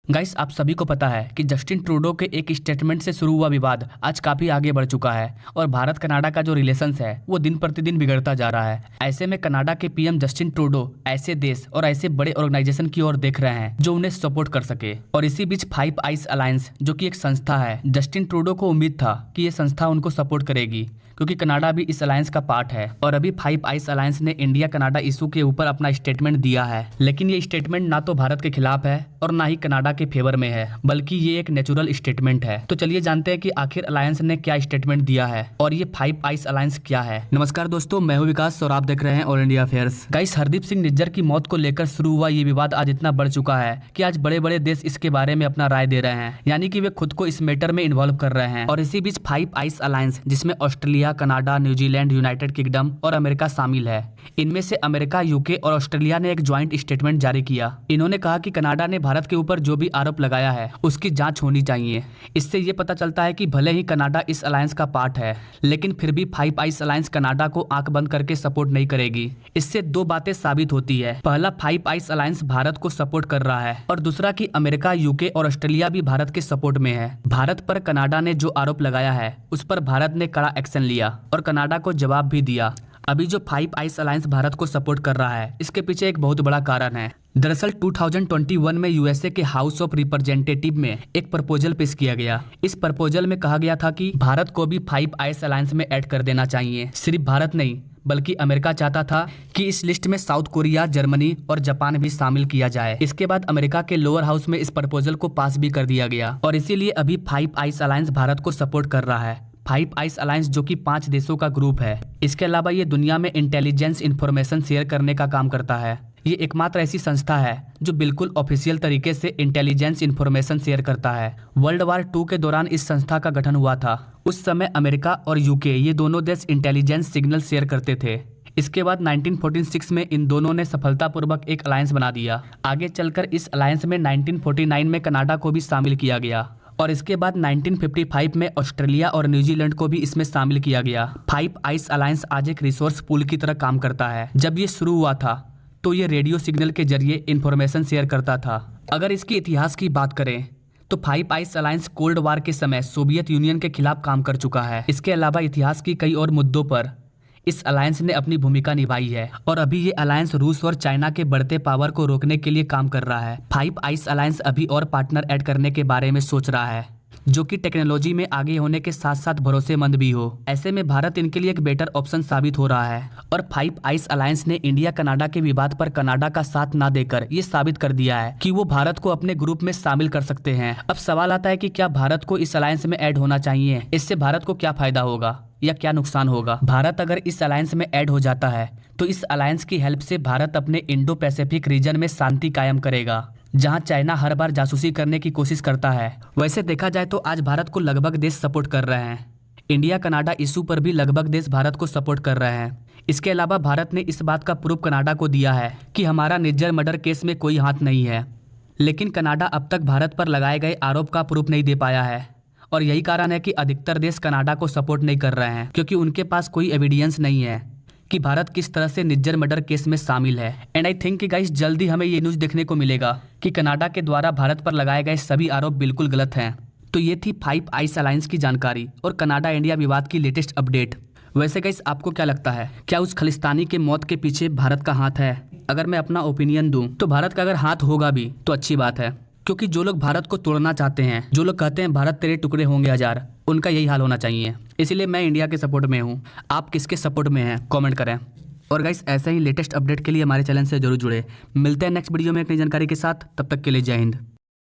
Guys, आप सभी को पता है कि जस्टिन ट्रूडो के एक स्टेटमेंट से शुरू हुआ विवाद आज काफी आगे बढ़ चुका है और भारत कनाडा का जो रिलेशंस है वो दिन प्रतिदिन बिगड़ता जा रहा है। ऐसे में कनाडा के पीएम जस्टिन ट्रूडो ऐसे देश और ऐसे बड़े ऑर्गेनाइजेशन की ओर देख रहे हैं जो उन्हें सपोर्ट कर सके। और इसी बीच फाइव आइज अलायंस जो कि एक संस्था है, जस्टिन ट्रूडो को उम्मीद था कि ये संस्था उनको सपोर्ट करेगी क्योंकि कनाडा भी इस अलायंस का पार्ट है। और अभी फाइव आइज अलायंस ने इंडिया कनाडा इशू के ऊपर अपना स्टेटमेंट दिया है, लेकिन ये स्टेटमेंट ना तो भारत के खिलाफ है और ना ही कनाडा के फेवर में है, बल्कि ये एक नेचुरल स्टेटमेंट है। तो चलिए जानते हैं कि आखिर अलायंस ने क्या स्टेटमेंट दिया है और ये फाइव आइज अलायंस क्या है। नमस्कार दोस्तों, मैं हूं विकास और आप देख रहे हैं all India affairs. Guys, Hardeep Singh Nijjar की मौत को लेकर शुरू हुआ ये विवाद आज इतना बढ़ चुका है कि आज बड़े बड़े देश इसके बारे में अपना राय दे रहे हैं, यानी कि वे खुद को इस मैटर में इन्वॉल्व कर रहे हैं। और इसी बीच फाइव आइज अलायंस जिसमें Australia, Canada, New Zealand, United kingdom और अमेरिका शामिल है, इनमें से अमेरिका, यूके और ऑस्ट्रेलिया ने एक ज्वाइंट स्टेटमेंट जारी किया। इन्होंने कहा कि कनाडा ने भारत के ऊपर जो भी आरोप लगाया है उसकी जांच होनी चाहिए। इससे ये पता चलता है कि भले ही कनाडा इस अलायंस का पार्ट है, लेकिन फिर भी फाइव आइज अलायंस कनाडा को आंख बंद करके सपोर्ट नहीं करेगी। इससे दो बातें साबित होती है। पहला, फाइव आइज अलायंस भारत को सपोर्ट कर रहा है और दूसरा कि अमेरिका, यूके और ऑस्ट्रेलिया भी भारत के सपोर्ट में है। भारत पर कनाडा ने जो आरोप लगाया है उस पर भारत ने कड़ा एक्शन लिया और कनाडा को जवाब भी दिया। अभी जो फाइव आइज अलायंस भारत को सपोर्ट कर रहा है, इसके पीछे एक बहुत बड़ा कारण है। दरअसल 2021 में यूएसए के हाउस ऑफ रिप्रेजेंटेटिव में एक प्रपोजल पेश किया गया। इस प्रपोजल में कहा गया था कि भारत को भी फाइव आइज अलायंस में ऐड कर देना चाहिए। सिर्फ भारत नहीं बल्कि अमेरिका चाहता था कि इस लिस्ट में साउथ कोरिया, जर्मनी और जापान भी शामिल किया जाए। इसके बाद अमेरिका के लोअर हाउस में इस प्रपोजल को पास भी कर दिया गया और इसीलिए अभी फाइव आइज अलायंस भारत को सपोर्ट कर रहा है। फाइव आइज अलायंस जो कि 5 देशों का ग्रुप है। इसके अलावा ये दुनिया में इंटेलिजेंस इंफॉर्मेशन शेयर करने का काम करता है। ये एकमात्र ऐसी संस्था है जो बिल्कुल ऑफिशियल तरीके से इंटेलिजेंस इंफॉर्मेशन शेयर करता है। वर्ल्ड वार 2 के दौरान इस संस्था का गठन हुआ था। उस समय अमेरिका और यूके ये दोनों देश इंटेलिजेंस सिग्नल शेयर करते थे। इसके बाद 1946 में इन दोनों ने सफलतापूर्वक एक अलायंस बना दिया। आगे चलकर इस अलायंस में 1949 में कनाडा को भी शामिल किया गया और इसके बाद 1955 में ऑस्ट्रेलिया और न्यूजीलैंड को भी इसमें शामिल किया गया। फाइव आइज अलायंस आज एक रिसोर्स पूल की तरह काम करता है। जब ये शुरू हुआ था तो ये रेडियो सिग्नल के जरिए इंफॉर्मेशन शेयर करता था। अगर इसके इतिहास की बात करें तो five eyes alliance cold war के समय सोवियत यूनियन के खिलाफ काम कर चुका है। इसके अलावा इतिहास की कई और मुद्दों पर इस अलायंस ने अपनी भूमिका निभाई है और अभी ये अलायंस रूस और चाइना के बढ़ते पावर को रोकने के लिए काम कर रहा है। फाइव आइज अलायंस अभी और पार्टनर ऐड करने के बारे में सोच रहा है जो कि टेक्नोलॉजी में आगे होने के साथ साथ भरोसेमंद भी हो। ऐसे में भारत इनके लिए एक बेटर ऑप्शन साबित हो रहा है और फाइव आइज अलायंस ने इंडिया कनाडा के विवाद पर कनाडा का साथ ना देकर ये साबित कर दिया है कि वो भारत को अपने ग्रुप में शामिल कर सकते हैं। अब सवाल आता है कि क्या भारत को इस अलायंस में ऐड होना चाहिए? इससे भारत को क्या फायदा होगा या क्या नुकसान होगा? भारत अगर इस अलायंस में ऐड हो जाता है तो इस अलायंस की हेल्प से भारत अपने इंडो पैसिफिक रीजन में शांति कायम करेगा, जहां चाइना हर बार जासूसी करने की कोशिश करता है। वैसे देखा जाए तो आज भारत को लगभग देश सपोर्ट कर रहे हैं। इंडिया कनाडा इशू पर भी लगभग देश भारत को सपोर्ट कर रहे हैं। इसके अलावा भारत ने इस बात का प्रूफ कनाडा को दिया है कि हमारा निज्जर मर्डर केस में कोई हाथ नहीं है, लेकिन कनाडा अब तक भारत पर लगाए गए आरोप का प्रूफ नहीं दे पाया है और यही कारण है कि अधिकतर देश कनाडा को सपोर्ट नहीं कर रहे हैं क्योंकि उनके पास कोई एविडेंस नहीं है कि भारत किस तरह से निज्जर मर्डर केस में शामिल है। एंड आई थिंक कि गाइस जल्दी हमें ये न्यूज़ देखने को मिलेगा कि कनाडा के द्वारा भारत पर लगाए गए सभी आरोप बिल्कुल गलत हैं। तो ये थी फाइव आइज अलायंस की जानकारी और कनाडा इंडिया विवाद की लेटेस्ट अपडेट। वैसे गाइस आपको क्या लगता है, क्या उस खलिस्तानी के मौत के पीछे भारत का हाथ है? अगर मैं अपना ओपिनियन दूं तो भारत का अगर हाथ होगा भी तो अच्छी बात है, क्योंकि जो लोग भारत को तोड़ना चाहते हैं, जो लोग कहते हैं भारत तेरे टुकड़े होंगे हजार, उनका यही हाल होना चाहिए। इसलिए मैं इंडिया के सपोर्ट में हूँ। आप किसके सपोर्ट में हैं कमेंट करें। और गाइस ऐसे ही लेटेस्ट अपडेट के लिए हमारे चैनल से जरूर जुड़े। मिलते हैं नेक्स्ट वीडियो में एक नई जानकारी के साथ। तब तक के लिए जय हिंद।